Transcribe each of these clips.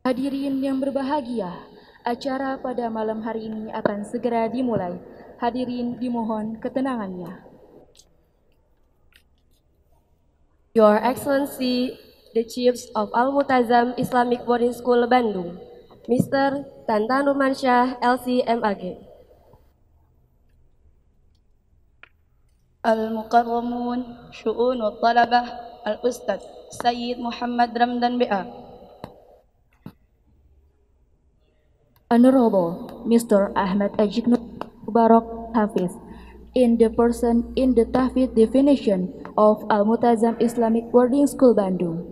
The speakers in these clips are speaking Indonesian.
Hadirin yang berbahagia, acara pada malam hari ini akan segera dimulai. Hadirin dimohon ketenangannya. Your Excellency, the Chiefs of Al-Multazam Islamic Boarding School Bandung, Mr. Tantan Rumansyah, LC.MAG. Al-Mukarramun, Syu'unul Talabah, Al-Ustadz Sayyid Muhammad Ramdan B.A. Honorable Mr. Ahmad Ajik Mubarak Hafiz, in the Tahfidz definition of Al-Multazam Islamic Boarding School Bandung.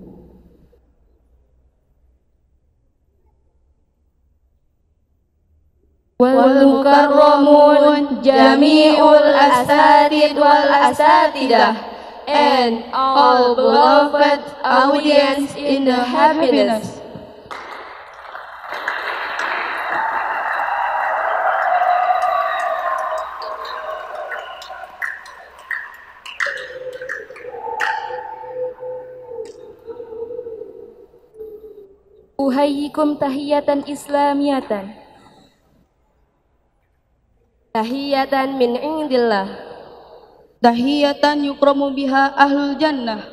Wal mukarramun jami'ul asatid wal asatidah and all beloved audience in the happiness. Uhayyikum tahiyatan islamiyatan. Tahiyatan min indillah. Tahiyatan yukramu biha ahlul jannah.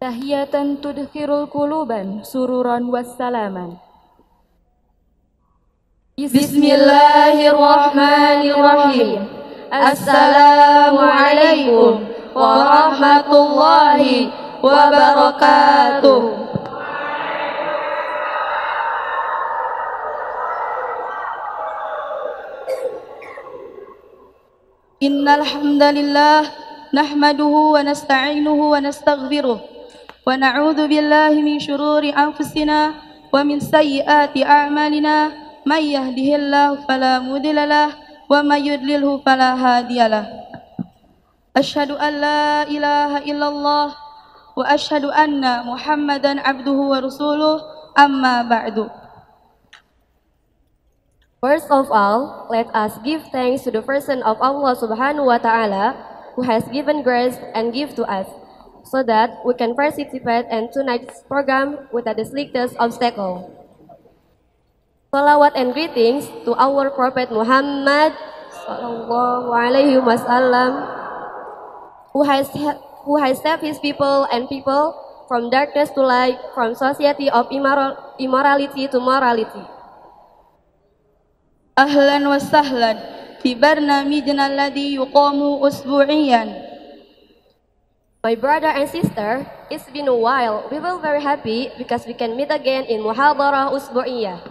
Tahiyatan tudkhirul quluban sururan wassalaman. Bismillahirrahmanirrahim. Assalamualaikum warahmatullahi wabarakatuh. Innal hamdalillah nahmaduhu wa nasta'inuhu wa nastaghfiruh wa na'udzu billahi min shururi anfusina wa min sayyiati a'malina may yahdihillahu fala mudilla lahu wa may yudlilhu fala hadiyalah. Asyhadu an la ilaha illallah wa asyhadu anna Muhammadan abduhu wa rasuluh, amma ba'du. First of all, let us give thanks to the person of Allah Subhanahu wa Ta'ala who has given grace and gift to us, so that we can participate in tonight's program without the slightest obstacle. Salawat and greetings to our Prophet Muhammad Sallallahu Alaihi Wasallam, who has saved his people and people from darkness to light, from society of immorality to morality. Ahlan wa sahlan fi barnamijna alladhi yuqamu usbu'iyan. My brother and sister, it's been a while. We will very happy because we can meet again in Muhadarah Usbu'iyah.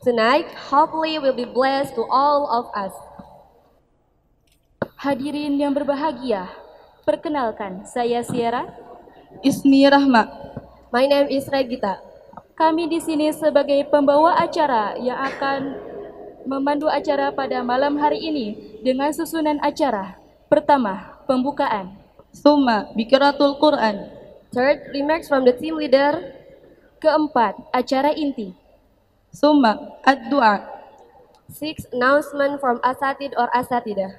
Tonight, hopefully will be blessed to all of us. Hadirin yang berbahagia, perkenalkan, saya Sierra. Ismi Rahma. My name is Regita. Kami di sini sebagai pembawa acara yang akan memandu acara pada malam hari ini dengan susunan acara. Pertama, pembukaan. Summa, Bikiratul Quran. Third, remarks from the team leader. Keempat, acara inti. Summa, ad-du'a. Six, announcement from asatid or asatidah.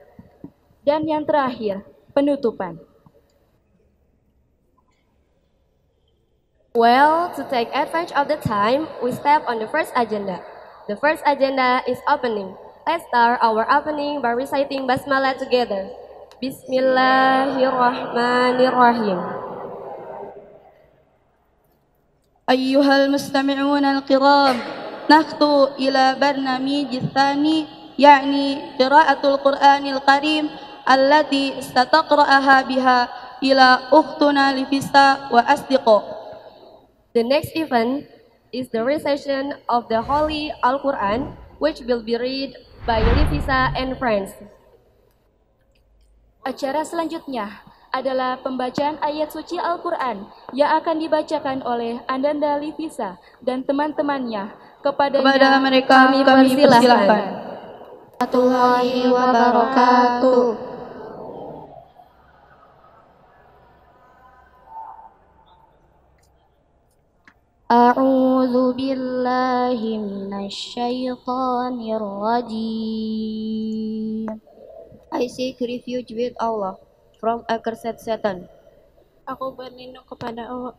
Dan yang terakhir, penutupan. Well, to take advantage of the time, we step on the first agenda. The first agenda is opening. Let's start our opening by reciting Basmalah together. Bismillahirrahmanirrahim. Ayyuhal mustami'un al-kiram, nakhtu ila barnamij tsani, yani qira'atul Qur'anil Karim, allati istataqra'aha biha ila ukhtuna Lifisa wa asdiqo. The next event is the recitation of the Holy Al-Quran, which will be read by Lifisa and friends. Acara selanjutnya adalah pembacaan ayat suci Al-Quran yang akan dibacakan oleh Ananda Lifisa dan teman-temannya. Kepada mereka kami persilahkan. Warahmatullahi wabarakatuh. أعوذ بالله من الشيطان الرجيم. I seek refuge with Allah from accursed Satan. Aku berlindung kepada Allah.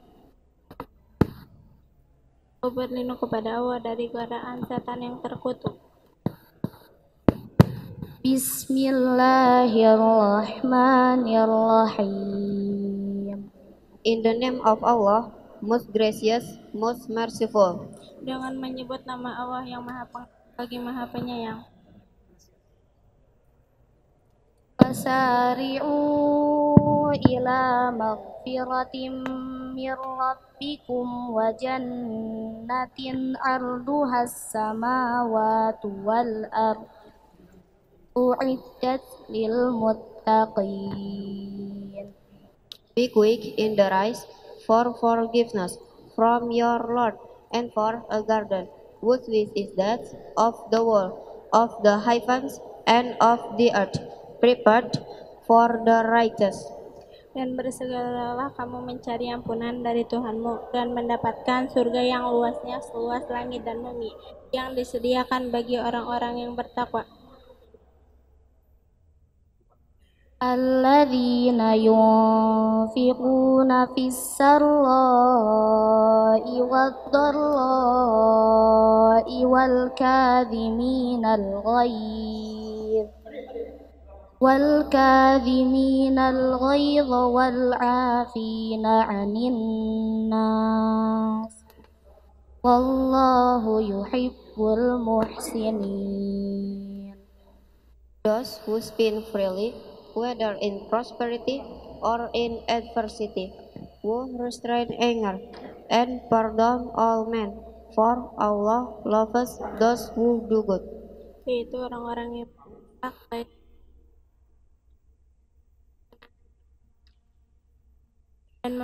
Aku berlindung kepada Allah dari godaan setan yang terkutuk. Bismillahirrahmanirrahim. In the name of Allah, most gracious, most merciful. Dengan menyebut nama Allah yang Maha Lagi Maha Penyayang. Fasari'u ila maghfiratin min rabbikum wa jannatin arduhas samawati wal ard u'iddat lil muttaqin. Be quick in the rise for forgiveness from your Lord and for a garden whose width is that of the wall of the heavens and of the earth, prepared for the righteous. Dan bersegeralah kamu mencari ampunan dari Tuhanmu dan mendapatkan surga yang luasnya seluas langit dan bumi yang disediakan bagi orang-orang yang bertakwa. Alladzina yunfiquna fis sarra'i wad-dharra'i wal kadhiminal ghaidh wal 'afina 'anil nas wallahu yuhibbul muhsinin. Those who spend freely, whether in prosperity or in adversity, who restrain anger and pardon all men, for Allah loves those who do good. Yaitu orang-orang yang bertakwa dan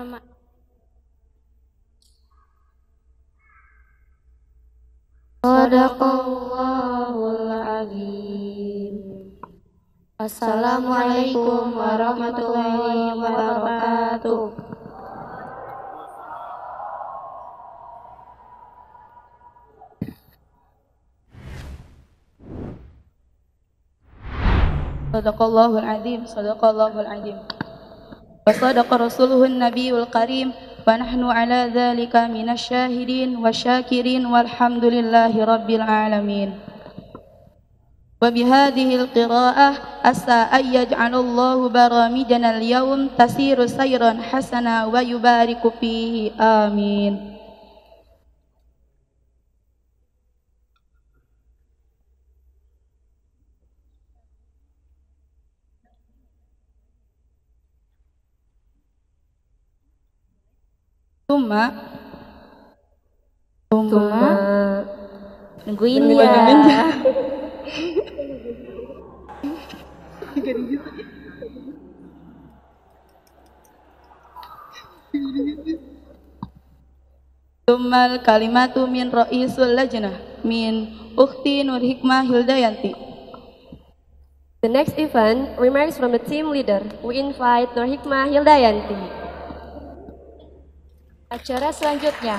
Sadaqallahul azim. Assalamualaikum warahmatullahi wabarakatuh. Sadaqallahul azim, sadaqallahul azim. Wa sadaqa rasuluhun nabiyul karim. Wa nahnu ala dhalika minasyahidin wa syakirin walhamdulillahi rabbil alamin. Wa bihadihil qira'ah asa an yaj'alallahu baramijana al-yawm tasiru sayran hasana wa yubariku fihi amin. Tuma nungguin ya. Tumal kalimatu min ra'isul lajnah min ukhti Nur Hikmah Hildayanti. The next event, remarks from the team leader. We invite Nur Hikmah Hildayanti. Acara selanjutnya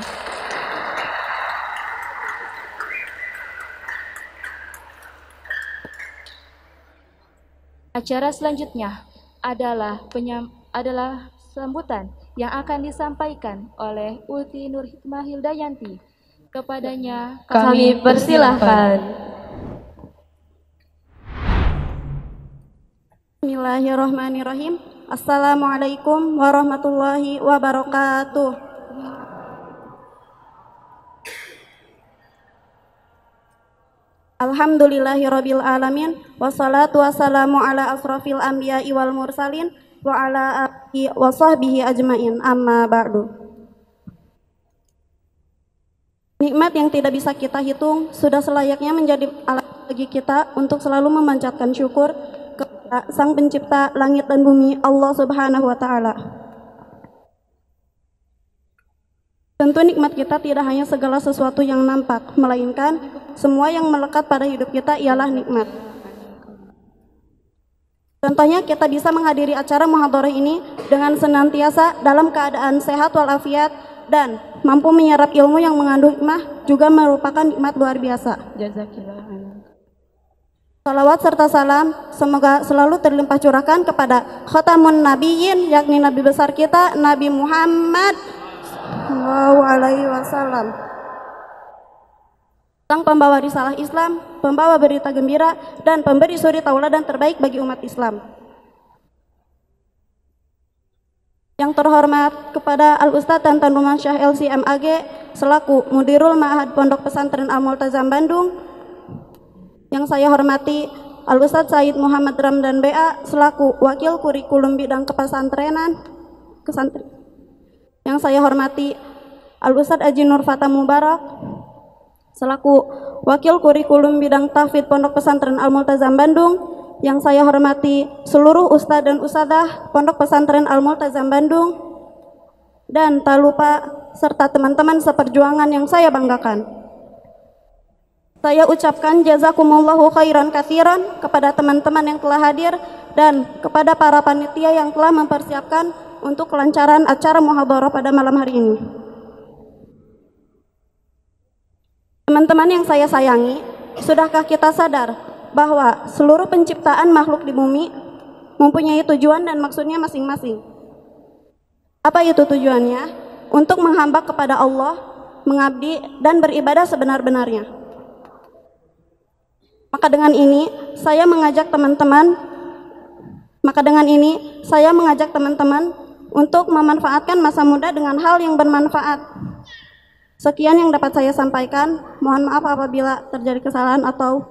adalah sambutan yang akan disampaikan oleh Uti Nur Hikmah Hildayanti. Kepadanya kami persilahkan. Bismillahirrahmanirrahim. Assalamualaikum warahmatullahi wabarakatuh. Alhamdulillahirabbil alamin wassalatu wassalamu ala asrafil anbiya'i wal mursalin wa ala alihi wa sahbihi ajmain, amma ba'du. Nikmat yang tidak bisa kita hitung sudah selayaknya menjadi alat bagi kita untuk selalu memanjatkan syukur kepada Sang Pencipta langit dan bumi, Allah Subhanahu wa taala. Tentu nikmat kita tidak hanya segala sesuatu yang nampak, melainkan semua yang melekat pada hidup kita ialah nikmat. Contohnya kita bisa menghadiri acara muhadharah ini dengan senantiasa dalam keadaan sehat walafiat dan mampu menyerap ilmu yang mengandung hikmah juga merupakan nikmat luar biasa. Jazakillah. Salawat serta salam semoga selalu terlimpah curahkan kepada Khatamun Nabiyyin, yakni Nabi besar kita, Nabi Muhammad SAW, sang pembawa risalah Islam, pembawa berita gembira, dan pemberi suri tauladan terbaik bagi umat Islam. Yang terhormat kepada Al-Ustadz Tantan Ruman Syah LC MAG selaku Mudirul Ma'had Pondok Pesantren Al-Multazam Bandung. Yang saya hormati Al-Ustadz Said Muhammad Ramdan BA selaku Wakil Kurikulum Bidang Kepesantrenan. Yang saya hormati Al-Ustadz Haji Nur Fatah Mubarak selaku Wakil Kurikulum Bidang Tahfidz Pondok Pesantren Al-Multazam Bandung. Yang saya hormati seluruh ustadz dan ustadzah Pondok Pesantren Al-Multazam Bandung. Dan tak lupa serta teman-teman seperjuangan yang saya banggakan. Saya ucapkan jazakumullahu khairan katsiran kepada teman-teman yang telah hadir dan kepada para panitia yang telah mempersiapkan untuk kelancaran acara muhadharah pada malam hari ini. Teman-teman yang saya sayangi, sudahkah kita sadar bahwa seluruh penciptaan makhluk di bumi mempunyai tujuan dan maksudnya masing-masing? Apa itu tujuannya? Untuk menghamba kepada Allah, mengabdi dan beribadah sebenar-benarnya. Maka dengan ini saya mengajak teman-teman untuk memanfaatkan masa muda dengan hal yang bermanfaat. Sekian yang dapat saya sampaikan. Mohon maaf apabila terjadi kesalahan atau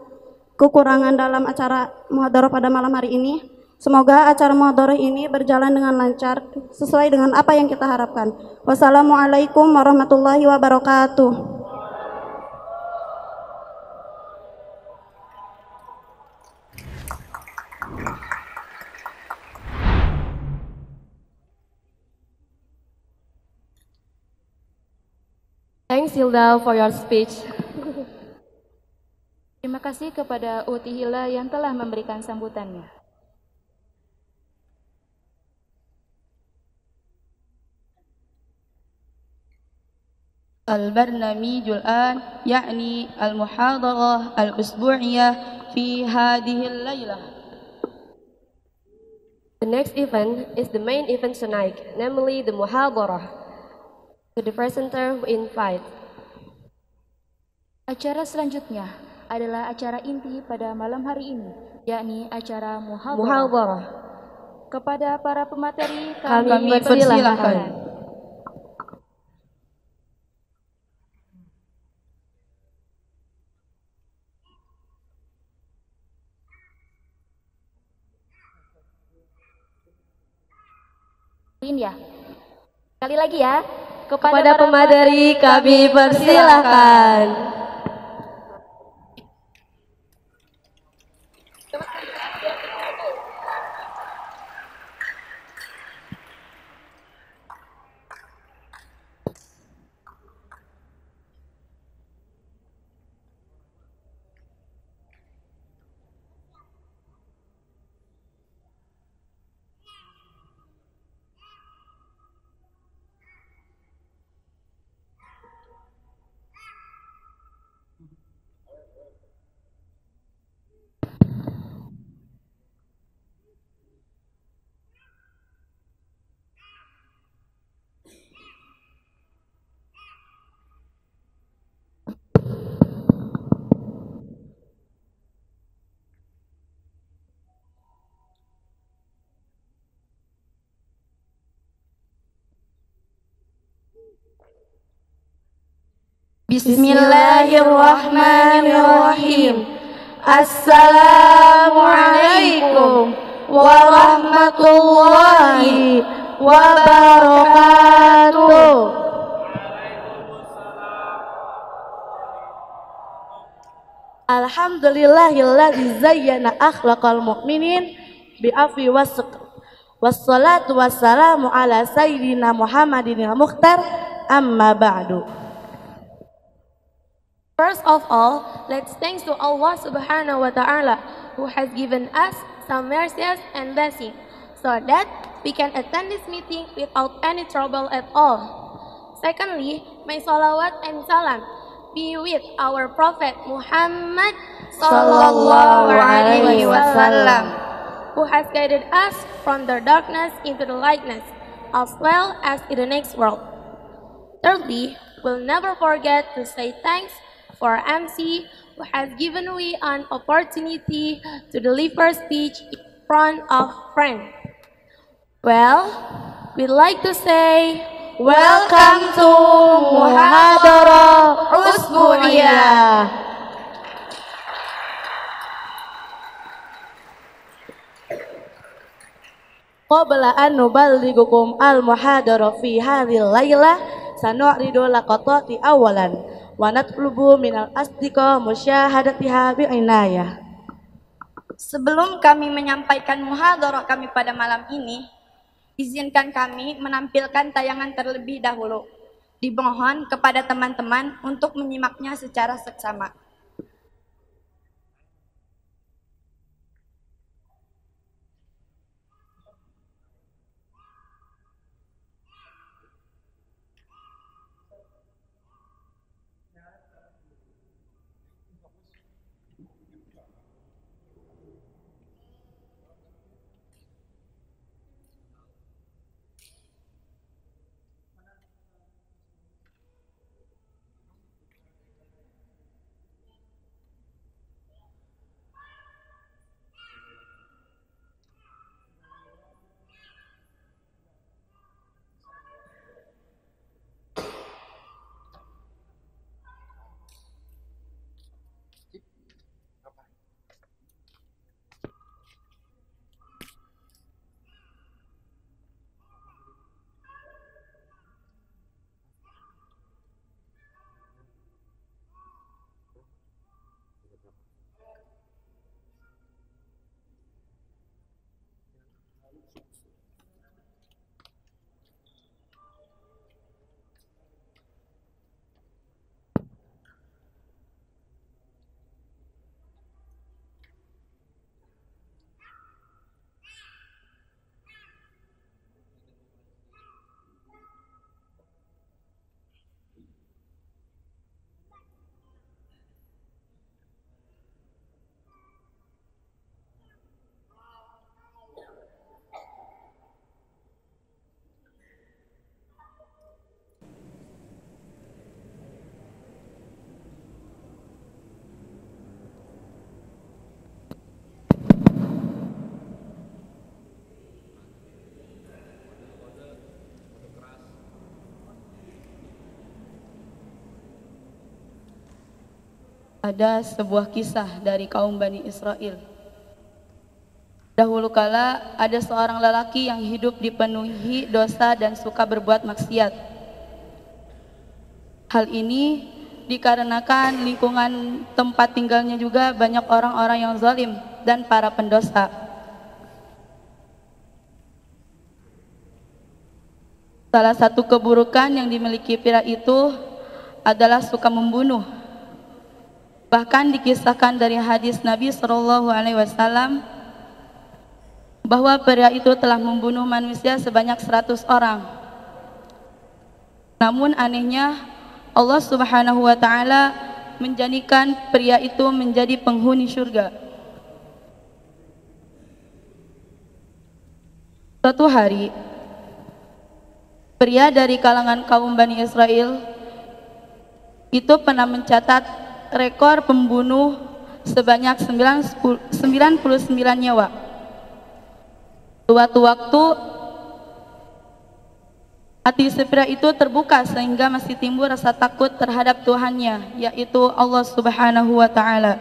kekurangan dalam acara muhadharah pada malam hari ini. Semoga acara muhadharah ini berjalan dengan lancar sesuai dengan apa yang kita harapkan. Wassalamualaikum warahmatullahi wabarakatuh. Thanks Hilda for your speech. Terima kasih kepada Uti Hila yang telah memberikan sambutannya. Al-barnamijul an yakni al-muhadarah al-usbu'iyah fi hadhil laylah. The next event is the main event tonight, namely the muhadarah. To the presenter who invite. Acara selanjutnya adalah acara inti pada malam hari ini, yakni acara muhadharah. Kepada para pemateri kami persilahkan. Ya. Sekali lagi ya. Kepada pemateri kami persilahkan. Bismillahirrahmanirrahim. Assalamualaikum warahmatullahi wabarakatuh. Alhamdulillahilladzi zayyana akhlaqal mu'minin bi'afwi wassalatu wassalamu ala sayyidina Muhammadin al-Mukhtar, amma ba'du. First of all, let's thanks to Allah Subhanahu wa Ta'ala who has given us some mercies and blessings so that we can attend this meeting without any trouble at all. Secondly, may salawat and salam be with our Prophet Muhammad Sallallahu alaihi wasallam, who has guided us from the darkness into the lightness, as well as in the next world. Thirdly, we'll never forget to say thanks for MC who has given we an opportunity to deliver speech in front of friends. Well, we'd like to say, welcome to Muhadarah Usbu'iyah. Qabla an nuballighukum al-muhadarah fi hadhil lailah sanu'ridu laqatati awalan wa natlubu minal asdiqa musyahadatiha bi'inayah. Sebelum kami menyampaikan muhadarah kami pada malam ini, izinkan kami menampilkan tayangan terlebih dahulu. Dimohon kepada teman-teman untuk menyimaknya secara seksama. Ada sebuah kisah dari kaum Bani Israel. Dahulu kala ada seorang lelaki yang hidup dipenuhi dosa dan suka berbuat maksiat. Hal ini dikarenakan lingkungan tempat tinggalnya juga banyak orang-orang yang zalim dan para pendosa. Salah satu keburukan yang dimiliki pria itu adalah suka membunuh. Bahkan dikisahkan dari hadis Nabi SAW bahwa pria itu telah membunuh manusia sebanyak 100 orang. Namun anehnya Allah Subhanahu wa Ta'ala menjadikan pria itu menjadi penghuni surga. Suatu hari, pria dari kalangan kaum Bani Israel itu pernah mencatat rekor pembunuh sebanyak 99 nyawa. Suatu waktu hati si pria itu terbuka sehingga masih timbul rasa takut terhadap Tuhannya, yaitu Allah Subhanahu wa Ta'ala.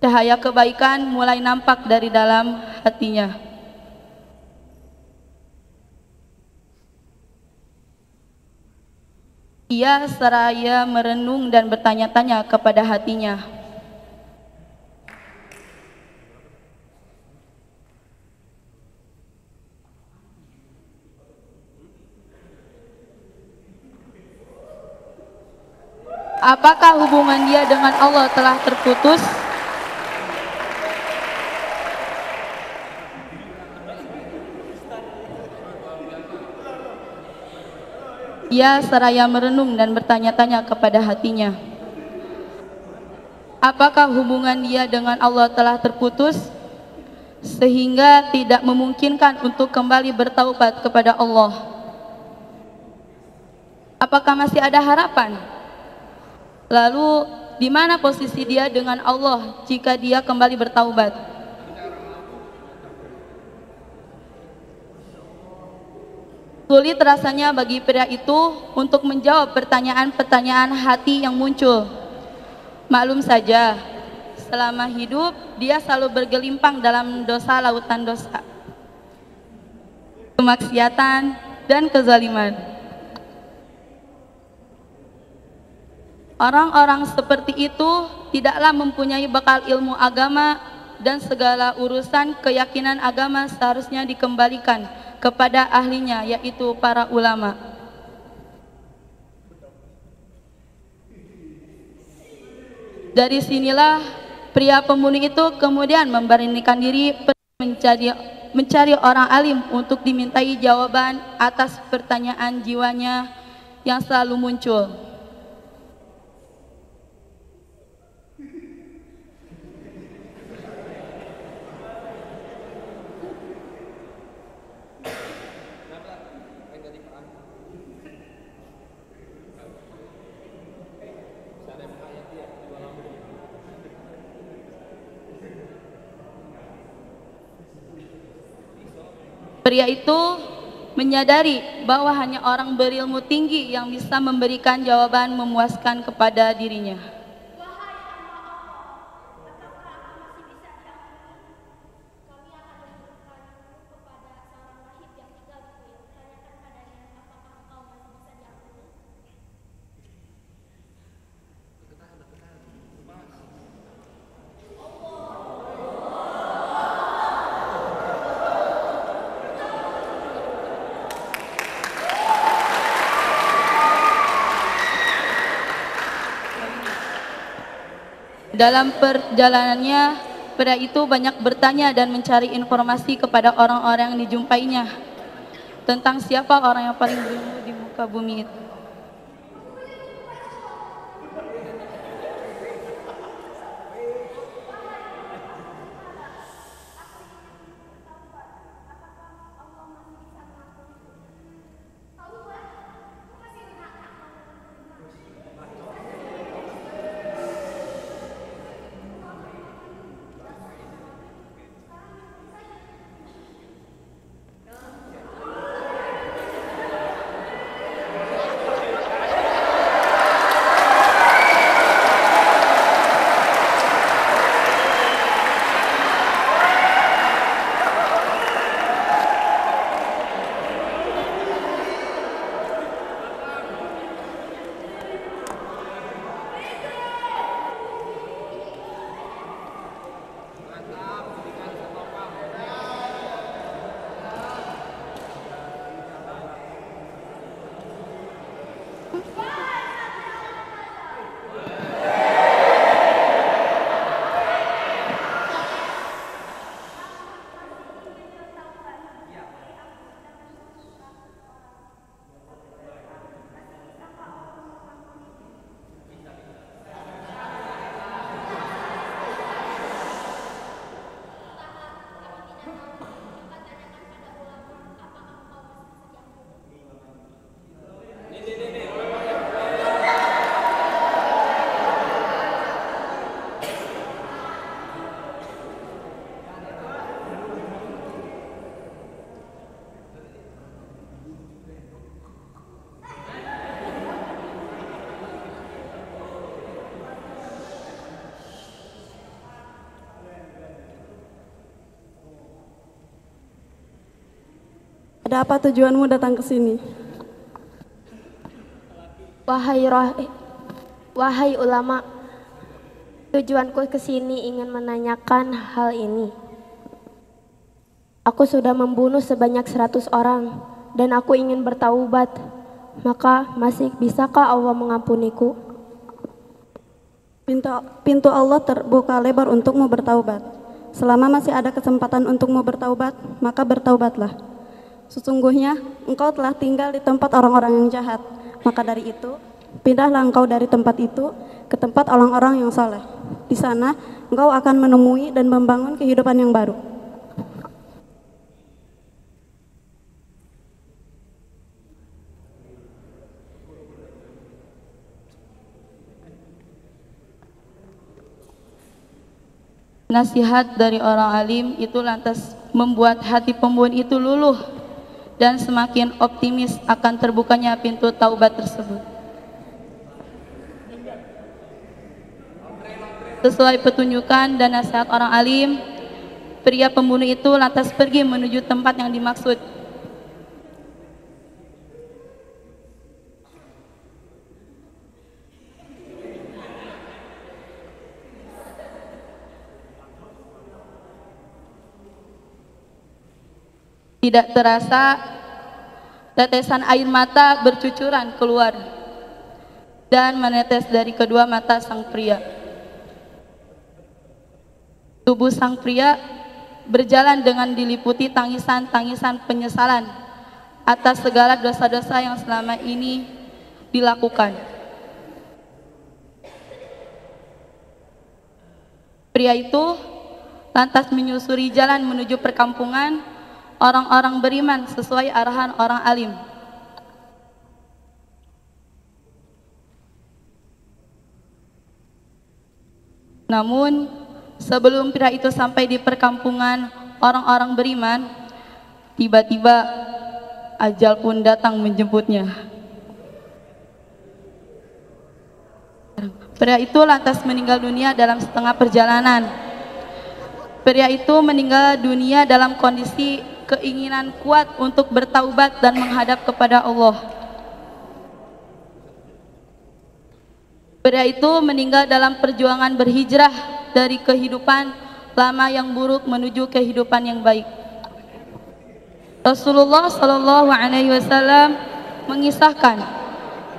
Cahaya kebaikan mulai nampak dari dalam hatinya. Ia seraya merenung dan bertanya-tanya kepada hatinya, apakah hubungan dia dengan Allah telah terputus? Ia seraya merenung dan bertanya-tanya kepada hatinya, apakah hubungan dia dengan Allah telah terputus sehingga tidak memungkinkan untuk kembali bertaubat kepada Allah? Apakah masih ada harapan? Lalu di mana posisi dia dengan Allah jika dia kembali bertaubat? Sulit rasanya bagi pria itu untuk menjawab pertanyaan-pertanyaan hati yang muncul. Maklum saja, selama hidup dia selalu bergelimpang dalam dosa lautan dosa, kemaksiatan dan kezaliman. Orang-orang seperti itu tidaklah mempunyai bekal ilmu agama dan segala urusan keyakinan agama seharusnya dikembalikan kepada ahlinya, yaitu para ulama. Dari sinilah pria pembunuh itu kemudian memberanikan diri mencari orang alim untuk dimintai jawaban atas pertanyaan jiwanya yang selalu muncul. Pria itu menyadari bahwa hanya orang berilmu tinggi yang bisa memberikan jawaban memuaskan kepada dirinya. Dalam perjalanannya, pria itu banyak bertanya dan mencari informasi kepada orang-orang yang dijumpainya tentang siapa orang yang paling berilmu di muka bumi itu. Ada apa tujuanmu datang ke sini? Wahai ulama, tujuanku ke sini ingin menanyakan hal ini. Aku sudah membunuh sebanyak 100 orang dan aku ingin bertaubat. Maka masih bisakah Allah mengampuniku? Pintu Allah terbuka lebar untukmu bertaubat. Selama masih ada kesempatan untukmu bertaubat, maka bertaubatlah. Sesungguhnya engkau telah tinggal di tempat orang-orang yang jahat, Maka dari itu, pindahlah engkau dari tempat itu ke tempat orang-orang yang saleh. Di sana engkau akan menemui dan membangun kehidupan yang baru. Nasihat dari orang alim itu lantas membuat hati pembunuh itu luluh dan semakin optimis akan terbukanya pintu taubat tersebut. Sesuai petunjukan dan nasihat orang alim, pria pembunuh itu lantas pergi menuju tempat yang dimaksud. Tidak terasa tetesan air mata bercucuran keluar dan menetes dari kedua mata sang pria. Tubuh sang pria berjalan dengan diliputi tangisan-tangisan penyesalan atas segala dosa-dosa yang selama ini dilakukan. Pria itu lantas menyusuri jalan menuju perkampungan orang-orang beriman sesuai arahan orang alim. Namun, sebelum pria itu sampai di perkampungan orang-orang beriman, tiba-tiba ajal pun datang menjemputnya. Pria itu lantas meninggal dunia dalam setengah perjalanan. Pria itu meninggal dunia dalam kondisi keinginan kuat untuk bertaubat dan menghadap kepada Allah. Pria itu meninggal dalam perjuangan berhijrah dari kehidupan lama yang buruk menuju kehidupan yang baik. Rasulullah Shallallahu Alaihi Wasallam mengisahkan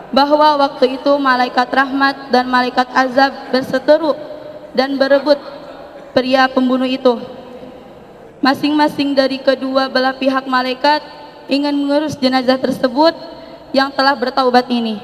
bahwa waktu itu malaikat rahmat dan malaikat azab berseteru dan berebut pria pembunuh itu. Masing-masing dari kedua belah pihak malaikat ingin mengurus jenazah tersebut yang telah bertaubat ini.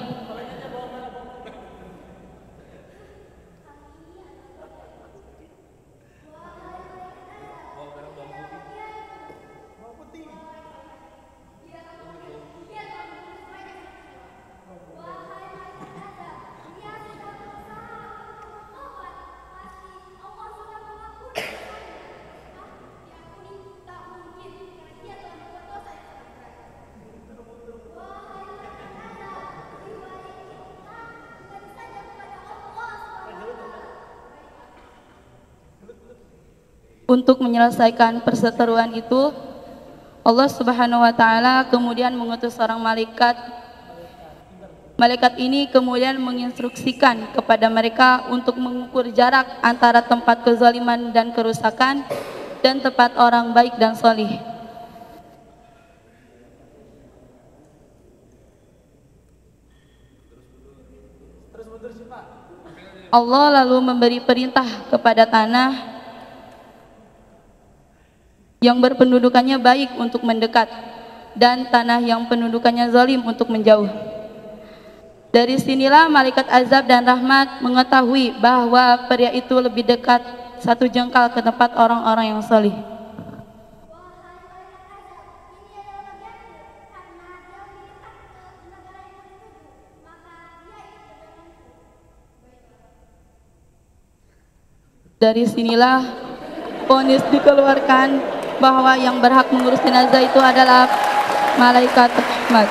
Untuk menyelesaikan perseteruan itu, Allah Subhanahu wa taala kemudian mengutus seorang malaikat. Malaikat ini kemudian menginstruksikan kepada mereka untuk mengukur jarak antara tempat kezaliman dan kerusakan dan tempat orang baik dan solih. Allah lalu memberi perintah kepada tanah yang berpendudukannya baik untuk mendekat dan tanah yang pendudukannya zalim untuk menjauh. Dari sinilah malaikat azab dan rahmat mengetahui bahwa pria itu lebih dekat satu jengkal ke tempat orang-orang yang salih. Dari sinilah vonis dikeluarkan bahwa yang berhak mengurus jenazah itu adalah malaikat rahmat.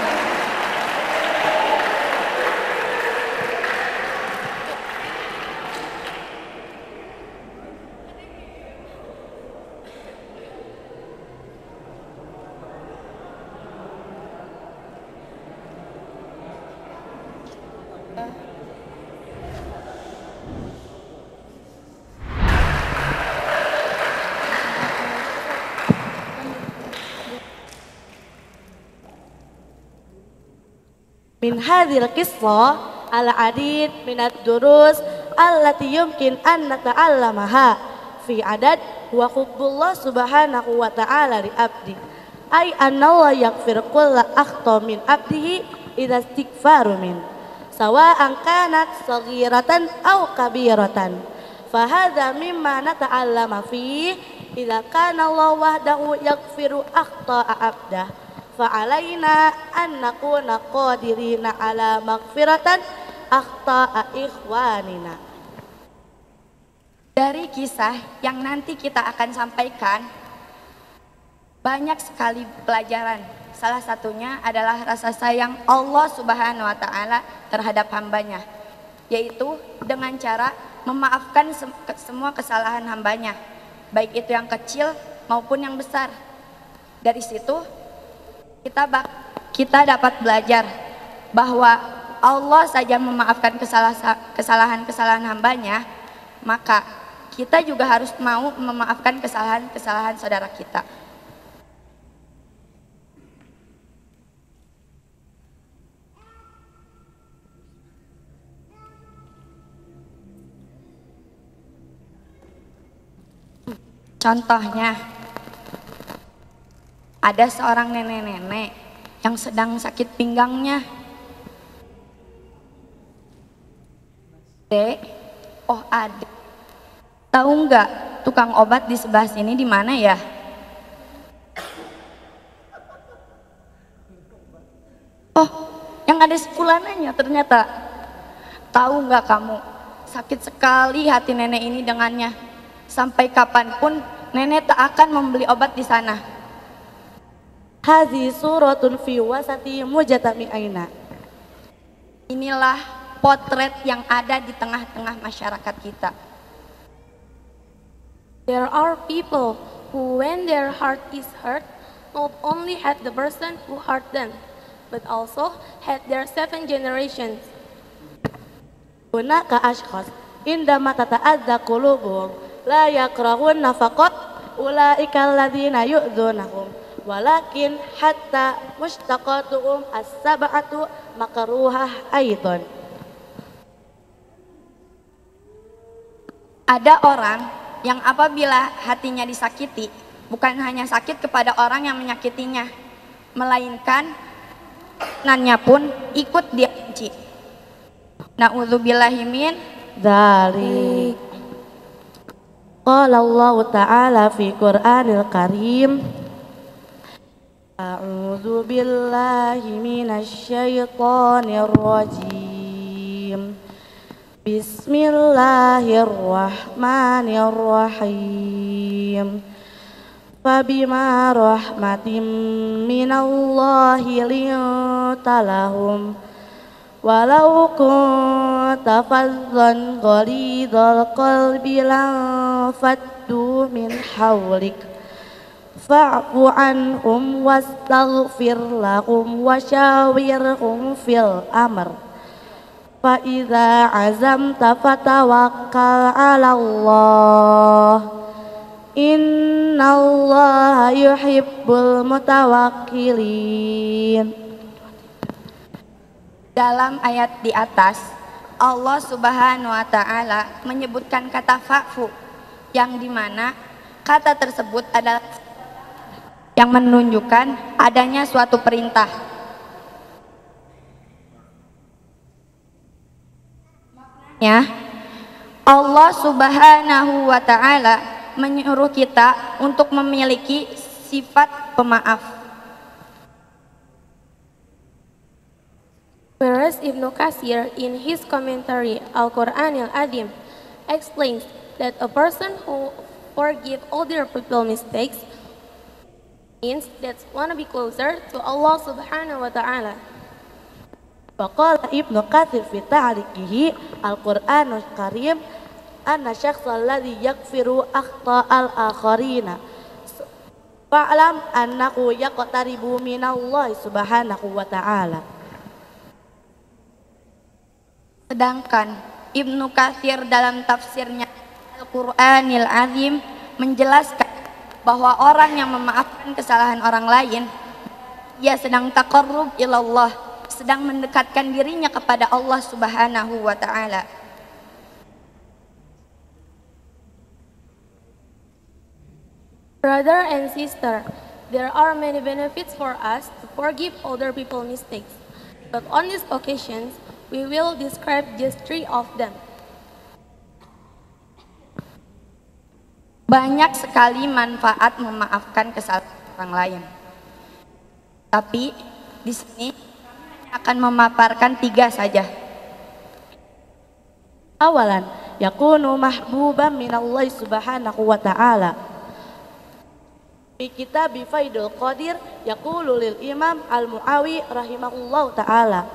Min hadhil qissah al-adid minad durus allati yumkin an nata'allamaha fi adad wa hubbullah subhanahu wa ta'ala li abdi ay anna Allah yaghfir kulla akhta min abdihi idza istighfaru min sawa'an kanat saghiratan aw kabiratan. Fahadha mimma nata'allama fi idza kana Allah wahdahu yaghfiru akhta'a abdah fa'alaina an nakuna qadirina ala maghfiratan akhta'a ikhwanina. Dari kisah yang nanti kita akan sampaikan, banyak sekali pelajaran. Salah satunya adalah rasa sayang Allah Subhanahu wa Ta'ala terhadap hambanya, yaitu dengan cara memaafkan semua kesalahan hambanya, baik itu yang kecil maupun yang besar. Dari situ kita dapat belajar bahwa Allah saja memaafkan kesalahan-kesalahan hambanya, maka kita juga harus mau memaafkan kesalahan-kesalahan saudara kita. Contohnya, ada seorang nenek-nenek yang sedang sakit pinggangnya. Dek, oh ada. Tahu nggak tukang obat di sebelah sini di mana ya? Oh, yang ada sebulanannya ternyata. Tahu nggak kamu, sakit sekali hati nenek ini dengannya. Sampai kapanpun nenek tak akan membeli obat di sana. Hadzi suratun fi wasati mujtami aina. Inilah potret yang ada di tengah-tengah masyarakat kita. There are people who, when their heart is hurt, not only hate the person who hurt them, but also hate their 7 generations. Hunaka ashkhas indama tata'adza qulubuhum la yakrahun nafaqat ulaika alladzina yu'dzunahum walakin hatta mushtaqatuhum as-sab'atu makruhah aidan. Ada orang yang apabila hatinya disakiti, bukan hanya sakit kepada orang yang menyakitinya, melainkan nanya pun ikut dia benci. Na'udzubillahi min dzalik. Qala Allah Ta'ala fi Qur'anil Karim, A'udzu billahi minasy syaithanir rajim. Bismillahirrahmanirrahim. Fabima rahmatin minallahi linta lahum walau kunta fazzan ghalidhal qalbi lanfaddu min hawlik fa'fu anhum wastaghfir lahum wasyawirhum fil amr fa idza azamta fatawakkal 'ala Allah innallaha yuhibbul mutawakkilin. Dalam ayat di atas, Allah Subhanahu wa Ta'ala menyebutkan kata fa'fu, yang dimana kata tersebut adalah yang menunjukkan adanya suatu perintah. Maknanya, Allah Subhanahu wa Ta'ala menyuruh kita untuk memiliki sifat pemaaf. Whereas Ibnu Katsir in his commentary Al-Quran Al-Azim explains that a person who forgive other people's mistakes means that wanna be closer to Allah Subhanahu wa Ta'ala. Faqala Ibnu Katsir fi ta'liqihi Al-Qur'anul Karim anna syakhsal ladzi yaghfiru akhta'al akharina fa'lam annahu yaqtaribu minallahi subhanahu wa ta'ala. Sedangkan Ibnu Katsir dalam tafsirnya Al-Qur'anil Azim menjelaskan bahwa orang yang memaafkan kesalahan orang lain, ia sedang taqarrub ilallah, sedang mendekatkan dirinya kepada Allah Subhanahu wa Ta'ala. Brother and sister, there are many benefits for us to forgive other people's mistakes. but on these occasions, we will describe just 3 of them. Banyak sekali manfaat memaafkan kesalahan orang lain. Tapi di sini akan memaparkan 3 saja. Awalan, yakunu mahbuban minallahi subhanahu wa ta'ala. Fi kitab Faidul Qadir yaqulu lil Imam Al-Muawi rahimahullahu ta'ala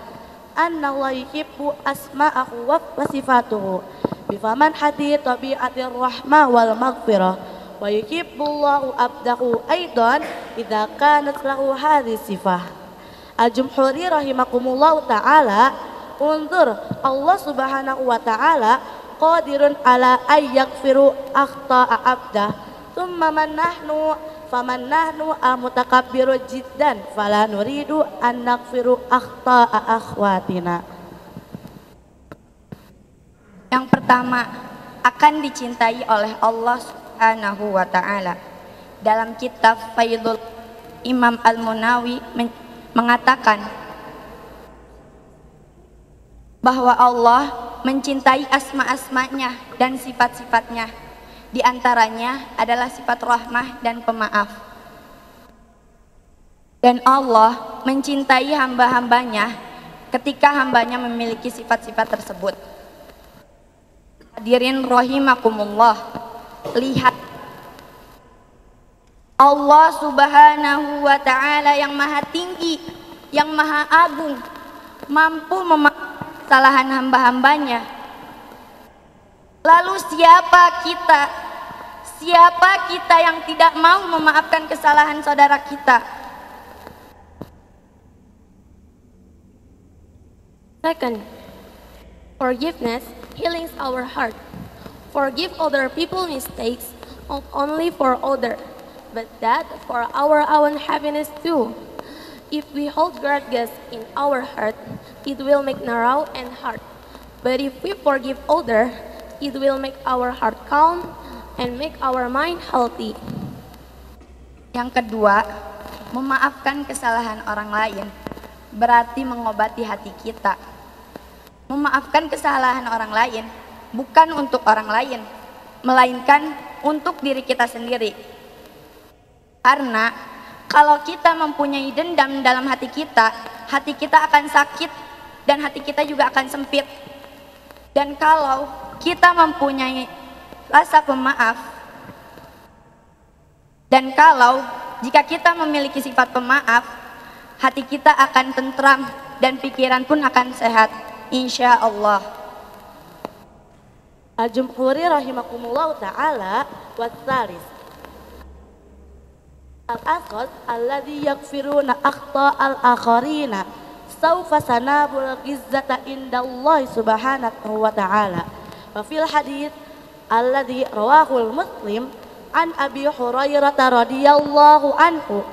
anna Allah yuhibbu asma'ahu wa sifatuhu bifaman hati tabi'atir rahmah wal maghfirah wa yuhibbullahu abdahu aidan idza kanat lahu hadhihi sifah. Al-Jumhuri rahimakumullahu ta'ala, unzur Allah subhanahu wa ta'ala qadirun ala ayyaghfiru akhta'a abdah thumma faman nahnu al-mutakabbiru jiddan fala nuridu an naghfiru akhta'a akhwatina. Yang pertama, akan dicintai oleh Allah subhanahu wa ta'ala. Dalam kitab Faidul Imam Al-Munawi mengatakan bahwa Allah mencintai asma-asmanya dan sifat-sifatnya. Di antaranya adalah sifat rahmah dan pemaaf. Dan Allah mencintai hamba-hambanya ketika hambanya memiliki sifat-sifat tersebut. Hadirin rahimakumullah, lihat Allah subhanahu wa ta'ala yang maha tinggi, yang maha agung, mampu memaafkan kesalahan hamba-hambanya. Lalu siapa kita yang tidak mau memaafkan kesalahan saudara kita? Second, forgiveness heals our heart. Forgive other people's mistakes, not only for others, but that for our own happiness too. If we hold grudges in our heart, it will make narrow and hard. But if we forgive others, it will make our heart calm and make our mind healthy. Yang kedua, memaafkan kesalahan orang lain berarti mengobati hati kita. Memaafkan kesalahan orang lain bukan untuk orang lain, melainkan untuk diri kita sendiri. Karena kalau kita mempunyai dendam dalam hati kita akan sakit dan hati kita juga akan sempit. Dan kalau kita mempunyai rasa pemaaf, dan kalau jika kita memiliki sifat pemaaf, hati kita akan tentram dan pikiran pun akan sehat, insya Allah. Al-Jumhuri rahimakumullah ta'ala wassalis al-aqad alladhi yakfiruna akhta al-akharina sawfa sanabul gizzata indallahi subhanahu wa ta'ala. Wa fil hadith alladhi rawahul Muslim an Abi Hurairah radhiyallahu anhu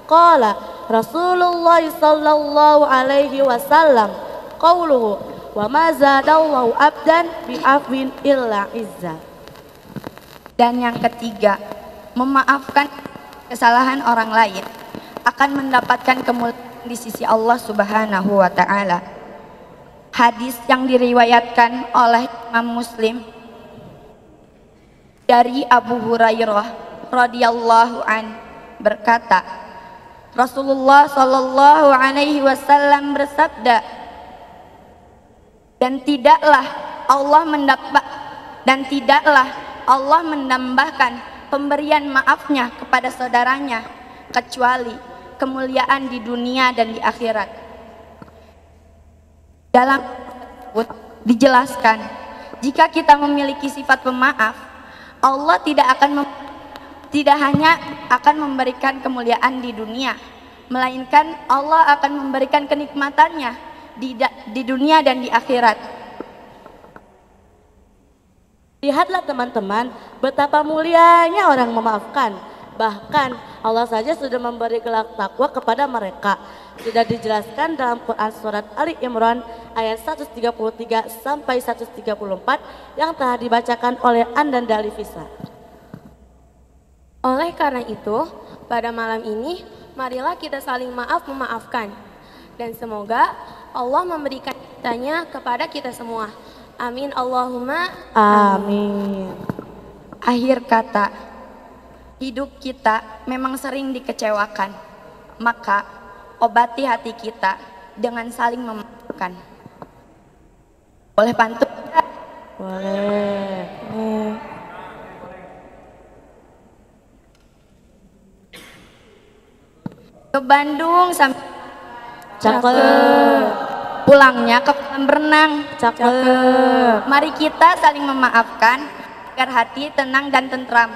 qala Rasulullah sallallahu alaihi wasallam qauluhu wa ma zadallahu abdan bi'afwin illa izza. Dan yang ketiga, memaafkan kesalahan orang lain akan mendapatkan kemuliaan di sisi Allah subhanahu wa ta'ala. Hadis yang diriwayatkan oleh Imam Muslim dari Abu Hurairah radhiyallahu an berkata, Rasulullah sallallahu alaihi wasallam bersabda, dan tidaklah Allah menambahkan pemberian maafnya kepada saudaranya kecuali kemuliaan di dunia dan di akhirat. Dalam dijelaskan, jika kita memiliki sifat pemaaf, Allah tidak hanya akan memberikan kemuliaan di dunia, melainkan Allah akan memberikan kenikmatannya di dunia dan di akhirat. Lihatlah teman-teman, betapa mulianya orang memaafkan. Bahkan Allah saja sudah memberi gelar takwa kepada mereka. Sudah dijelaskan dalam Quran surat Ali Imran ayat 133 sampai 134 yang telah dibacakan oleh Ananda Livisa. Oleh karena itu, pada malam ini marilah kita saling maaf memaafkan. Dan semoga Allah memberikan cintanya kepada kita semua. Amin Allahumma Amin. Akhir kata, hidup kita memang sering dikecewakan. Maka obati hati kita dengan saling memaafkan. Boleh pantun? Boleh. Ke Bandung sampai Cakep. pulangnya ke kolam renang. Cakep. Mari kita saling memaafkan agar hati tenang dan tentram.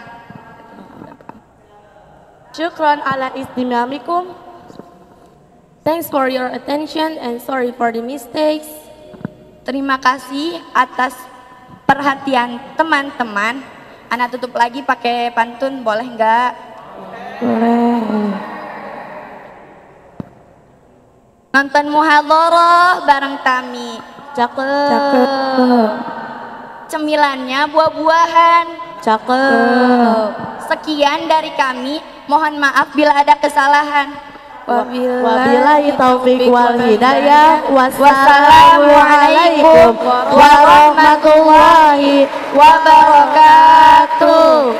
Syukran ala istimamikum. Thanks for your attention and sorry for the mistakes. Terima kasih atas perhatian teman-teman. Ana tutup lagi pakai pantun, boleh nggak? Boleh. Nonton muhadharah bareng kami. Cakep. Cemilannya buah-buahan. Cakep. Sekian dari kami. Mohon maaf bila ada kesalahan. Wabillahi taufik wal hidayah. Wassalamualaikum warahmatullahi wabarakatuh.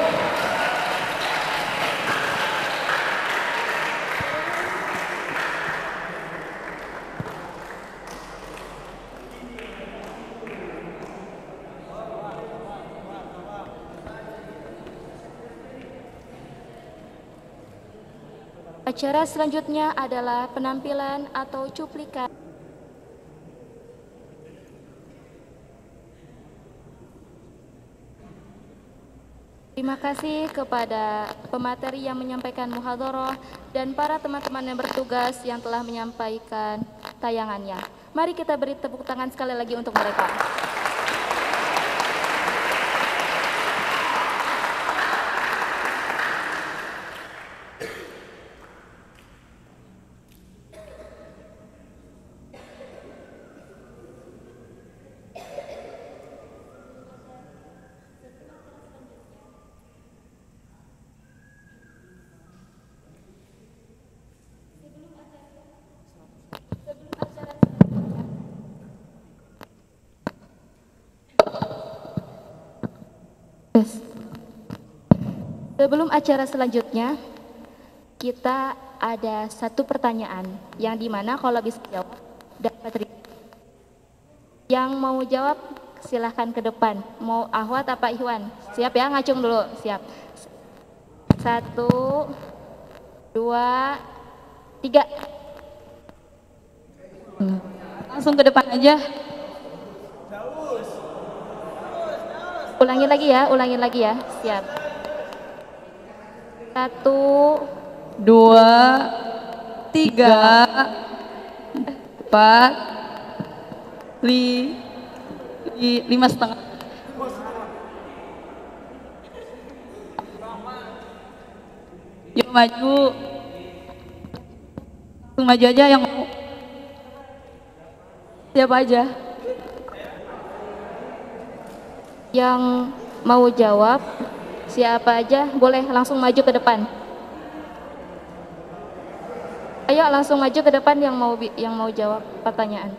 Acara selanjutnya adalah penampilan atau cuplikan. Terima kasih kepada pemateri yang menyampaikan muhadharah dan para teman-teman yang bertugas yang telah menyampaikan tayangannya. Mari kita beri tepuk tangan sekali lagi untuk mereka. Sebelum acara selanjutnya, kita ada satu pertanyaan yang dimana kalau bisa jawab dapat yang mau jawab silahkan ke depan. Mau Ahwat apa Ikhwan? Siap ya, ngacung dulu. Siap. 1, 2, 3. Langsung ke depan aja. Ulangi lagi ya. Siap. 1, 2, 3, 4, 5,5. Yuk maju. Langsung maju aja yang mau. Siapa aja? Yang mau jawab siapa aja boleh langsung maju ke depan. Ayo langsung maju ke depan yang mau jawab pertanyaan.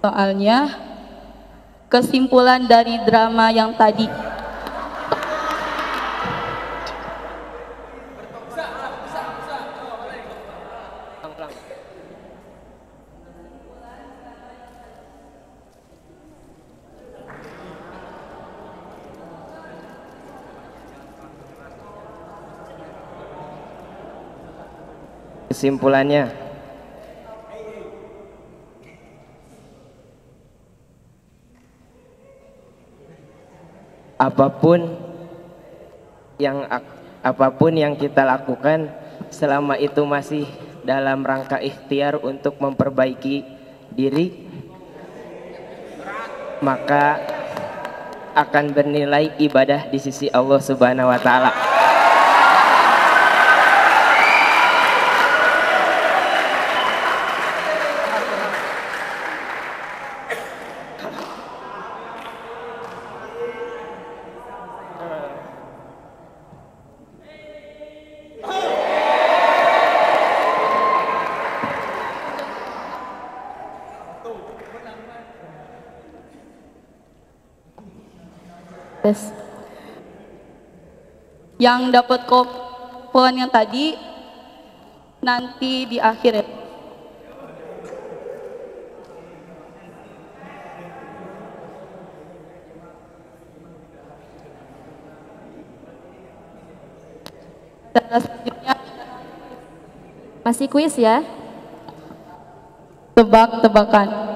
Soalnya kesimpulan dari drama yang tadi. Kesimpulannya, apapun yang kita lakukan selama itu masih dalam rangka ikhtiar untuk memperbaiki diri, maka akan bernilai ibadah di sisi Allah Subhanahu wa taala. Yes. Yang dapat poin yang tadi nanti di akhir ya. Dan selanjutnya Masih kuis ya? tebak-tebakan.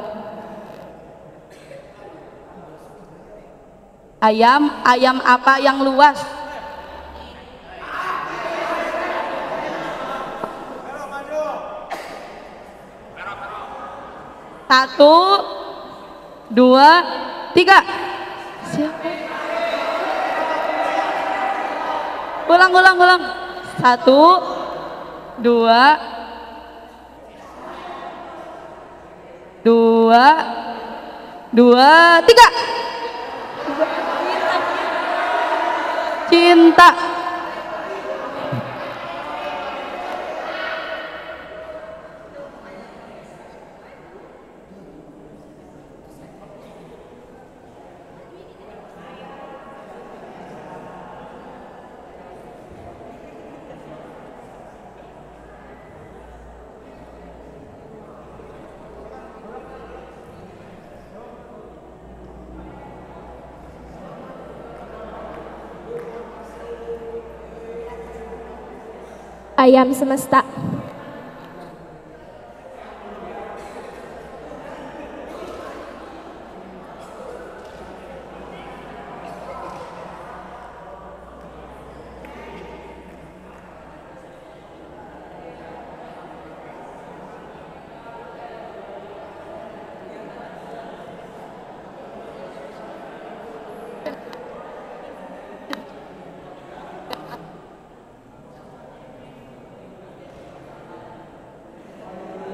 Ayam apa yang luas? Satu, dua, tiga. Siapa? Ulang. Satu, dua, tiga. Cinta. Ayam semesta.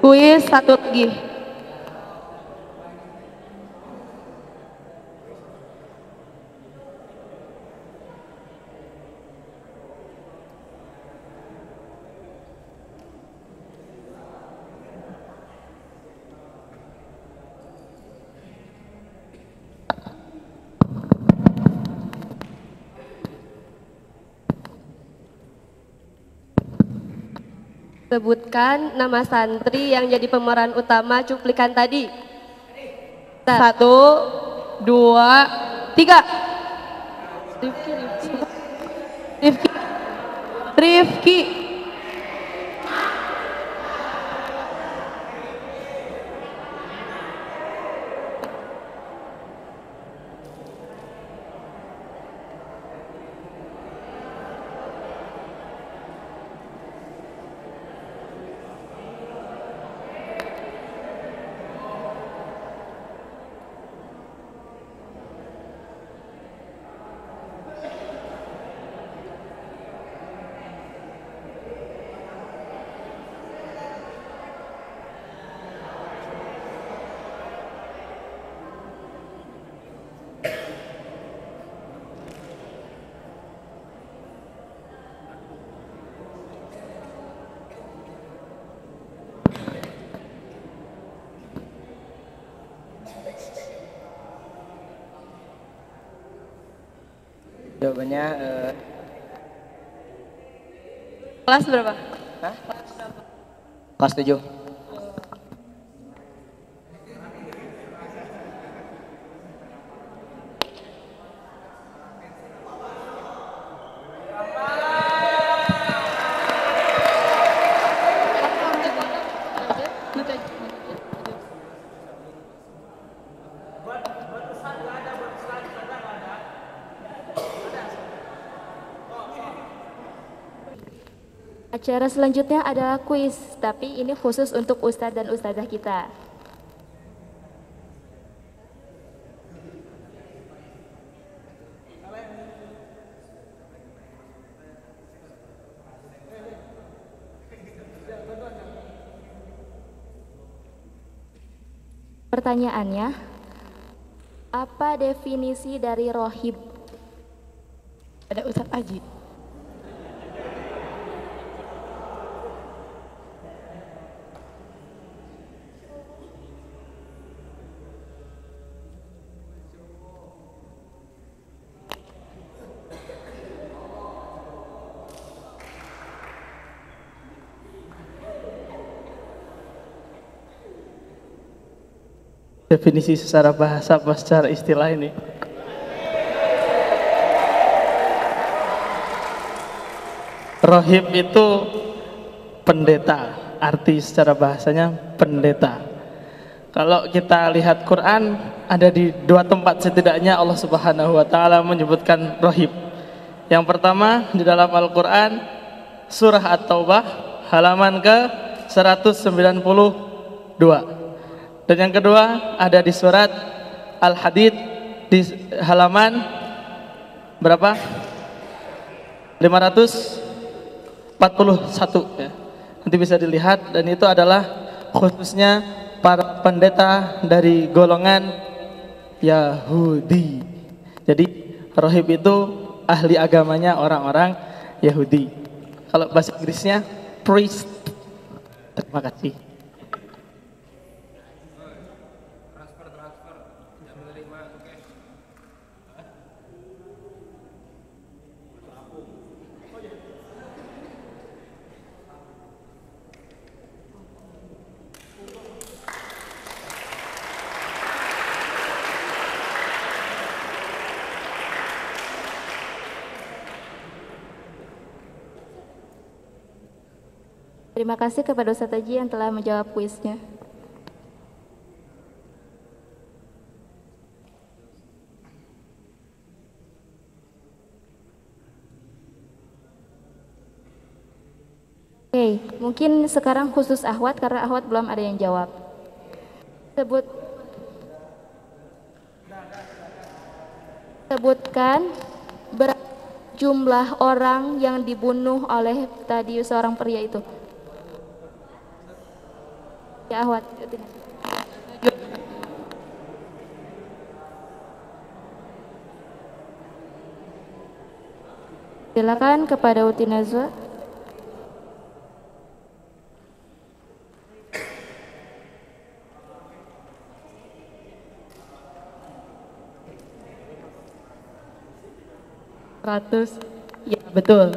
Kuis satu lagi. Sebutkan nama santri yang jadi pemeran utama cuplikan tadi. Satu, dua, tiga. Rifki. Jawabannya Kelas berapa? hah? Kelas 7. Acara selanjutnya adalah kuis, tapi ini khusus untuk ustadz dan ustadzah kita. Pertanyaannya, apa definisi dari rohib? Ada Ustadz Aji. Definisi secara bahasa apa secara istilah ini? Rohib itu pendeta, arti secara bahasanya pendeta. Kalau kita lihat Quran, ada di 2 tempat setidaknya Allah Subhanahu wa taala menyebutkan rohib. Yang pertama di dalam Al-Quran surah At-Taubah halaman ke 192. Dan yang kedua ada di surat Al-Hadid di halaman berapa? 541 ya. Nanti bisa dilihat, dan itu adalah khususnya para pendeta dari golongan Yahudi. Jadi rohib itu ahli agamanya orang-orang Yahudi. Kalau bahasa Inggrisnya priest. Terima kasih. Terima kasih kepada Ustadz Aji yang telah menjawab kuisnya. Oke, mungkin sekarang khusus Ahwat karena Ahwat belum ada yang jawab. Sebutkan berapa jumlah orang yang dibunuh oleh tadi seorang pria itu. Ya Ahwat. Silakan kepada Uti Nazwa. Ya betul.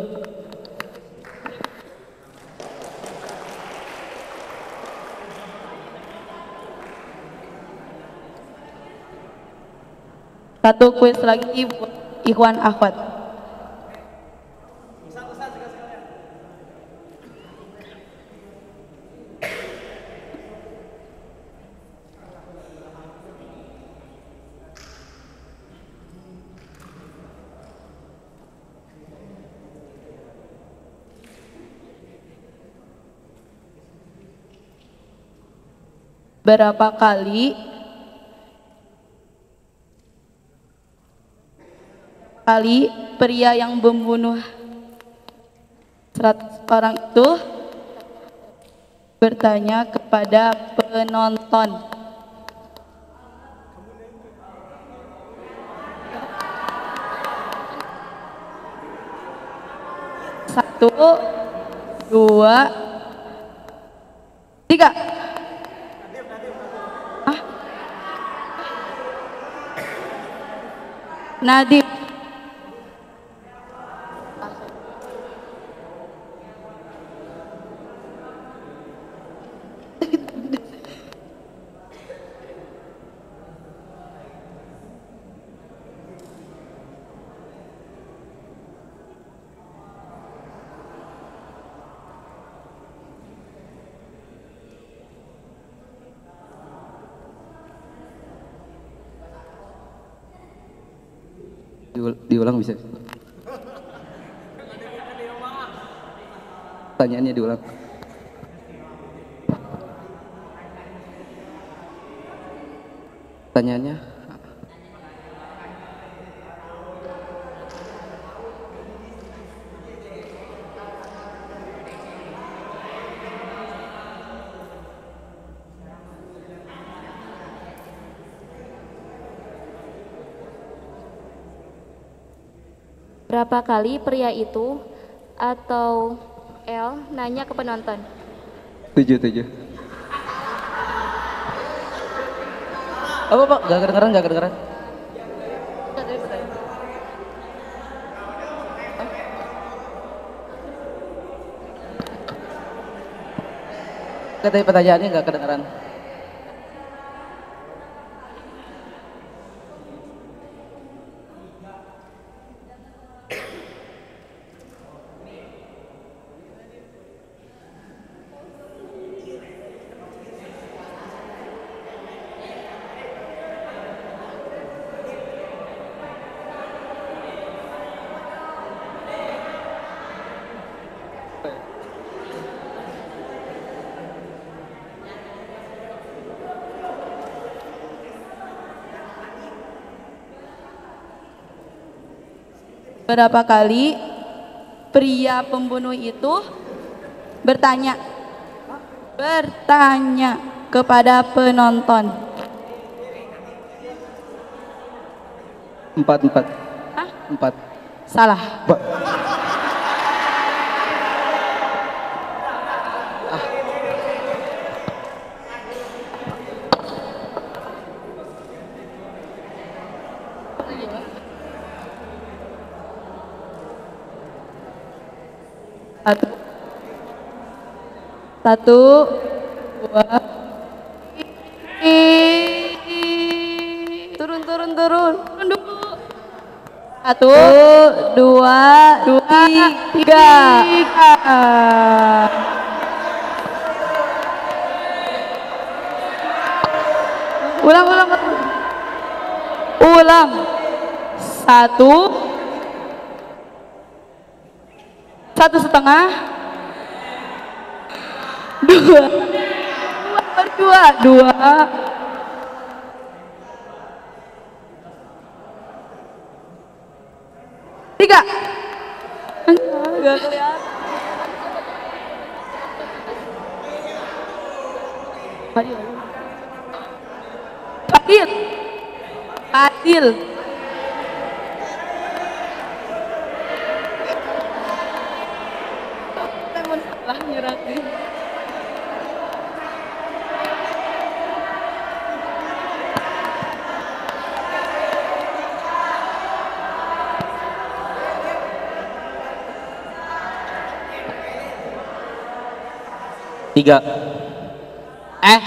Satu kuis lagi buat Ikhwan Akhwat. Berapa kali pria yang membunuh 100 orang itu bertanya kepada penonton? Satu, dua, tiga. Nadim. Diulang bisa? pertanyaannya diulang. Pertanyaannya berapa kali pria itu atau L nanya ke penonton? 7. Apa Pak? Gak kedengeran. Tadi pertanyaannya gak kedengeran. Berapa kali pria pembunuh itu bertanya kepada penonton? 4. Hah? 4. Salah. Satu, dua, turun dulu. Satu, dua, tiga. Ulang. Satu setengah. Dua. Tiga. Gak kelihatan. Adil. Salah nyerahkan. Tiga. 5.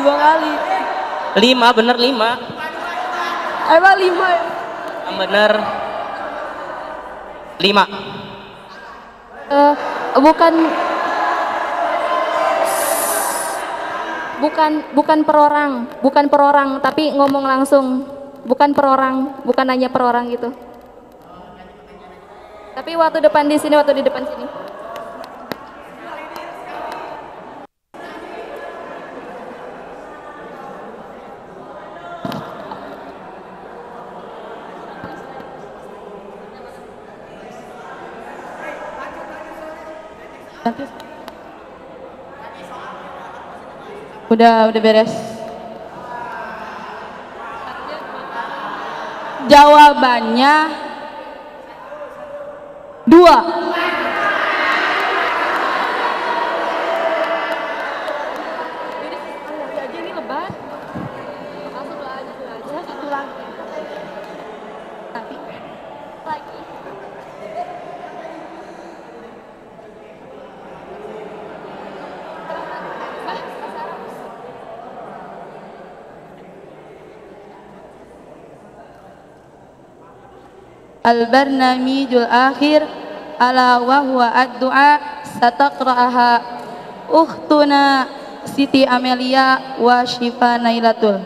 2 kali. 5 bener 5. Emang 5 ya? Yang bener 5. Bukan per orang, tapi ngomong langsung. Bukan per orang, bukan hanya per orang gitu. Tapi waktu di depan sini. Udah beres. Jawabannya 2. Al-barnamijul akhir ala wa huwa ad-du'a sataqra'aha ukhtuna Siti Amelia wa Syifa Nailatul.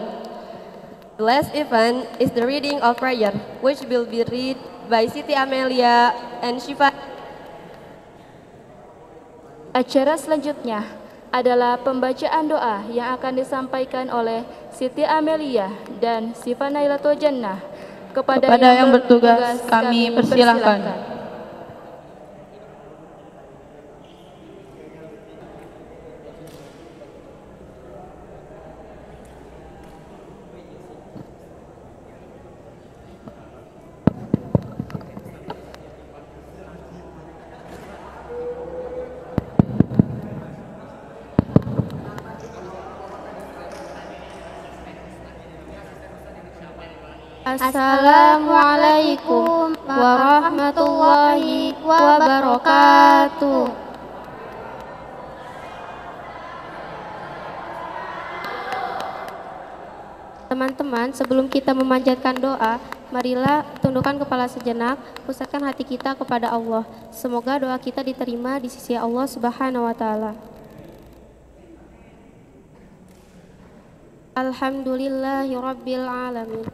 The last event is the reading of prayer, which will be read by Siti Amelia and Syifa. Acara selanjutnya adalah pembacaan doa yang akan disampaikan oleh Siti Amelia dan Syifa Nailatul Jannah. Kepada yang bertugas kami persilahkan. Assalamualaikum warahmatullahi wabarakatuh. Teman-teman, sebelum kita memanjatkan doa, marilah tundukkan kepala sejenak, pusatkan hati kita kepada Allah. Semoga doa kita diterima di sisi Allah Subhanahu wa taala. Alhamdulillahirabbil alamin.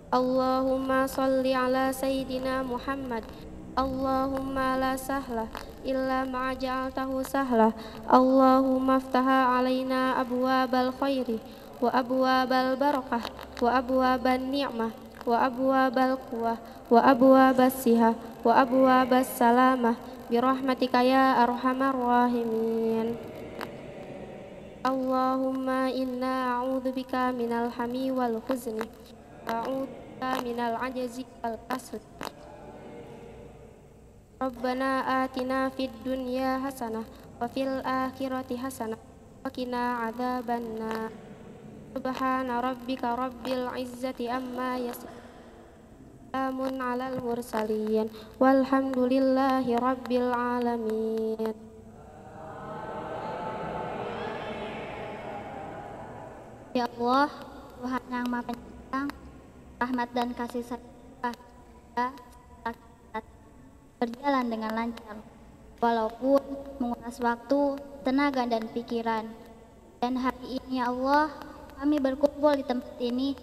Allahumma salli ala Sayyidina Muhammad. Allahumma la sahla illa ma ja'altahu sahla. Allahumma aftaha alaina abwabal khairi wa abwabal barakah wa abwaban ni'mah wa abwabal quwwah wa abwabas sihah wa abwabas salamah birahmatika ya arhamar rahimin. Allahumma inna a'udzubika minal hami wal huzni. A'udzuka minal ajzi wal kasl. Rabbana atina fid dunya hasanah wa fil akhirati hasanah wa qina adzabannar. Subhana rabbika rabbil izzati amma yasifun. Salamun alal mursalin walhamdulillahi rabbil alamin. Ya Allah, Tuhan yang Maha Penyayang, rahmat dan kasih sayang kita berjalan dengan lancar, walaupun menguras waktu, tenaga dan pikiran. Dan hari ini ya Allah, kami berkumpul di tempat ini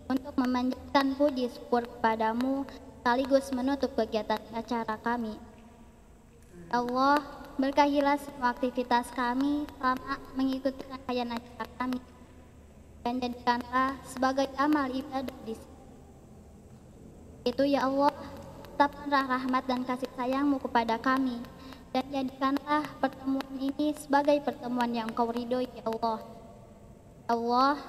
untuk memanjatkan puji syukur kepadamu sekaligus menutup kegiatan acara kami. Ya Allah, berkahilah semua aktivitas kami selama mengikuti rangkaian acara kami, dan jadikanlah sebagai amal ibadah di sini. Itu ya Allah, tetapkanlah rahmat dan kasih sayangmu kepada kami, dan jadikanlah pertemuan ini sebagai pertemuan yang Kau ridhoi ya Allah. Ya Allah,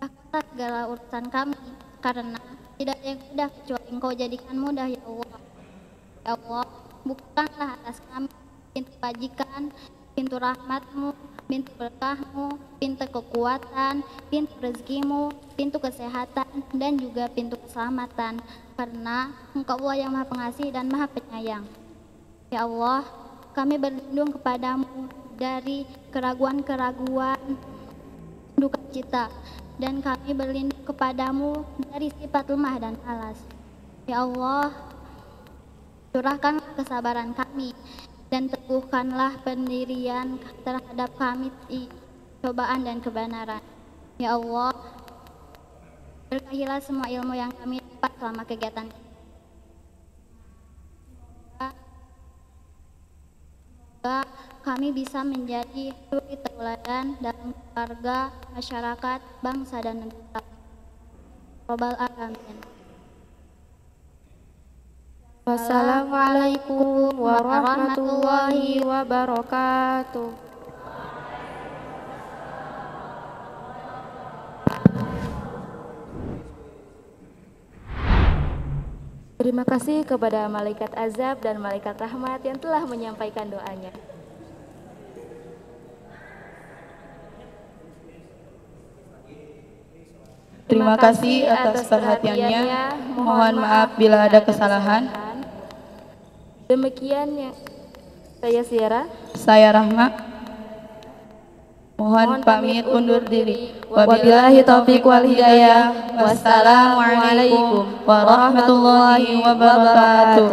mudahkanlah segala urusan kami, karena tidak ada yang mudah kecuali Engkau jadikan mudah ya Allah. Ya Allah, bukakanlah atas kami pintu kebajikan, pintu rahmatmu, pintu berkahmu, pintu kekuatan, pintu rezekimu, pintu kesehatan, dan juga pintu keselamatan, karena Engkau Allah yang Maha Pengasih dan Maha Penyayang. Ya Allah, kami berlindung kepadamu dari keraguan-keraguan, duka cita, dan kami berlindung kepadamu dari sifat lemah dan malas. Ya Allah, curahkanlah kesabaran kami, dan teguhkanlah pendirian terhadap kami di cobaan dan kebenaran. Ya Allah, berkahilah semua ilmu yang kami dapat selama kegiatan ini. Semoga kami bisa menjadi suri tauladan dalam keluarga, masyarakat, bangsa, dan negara. Robbal alamin. Wassalamualaikum warahmatullahi wabarakatuh. Terima kasih kepada malaikat azab dan malaikat rahmat yang telah menyampaikan doanya. Terima kasih atas perhatiannya. Mohon maaf bila ada kesalahan. Demikian yang saya Siara. Saya Rahma. Mohon pamit undur diri. Wabillahi taufiq wal hidayah. Wassalamualaikum warahmatullahi wabarakatuh.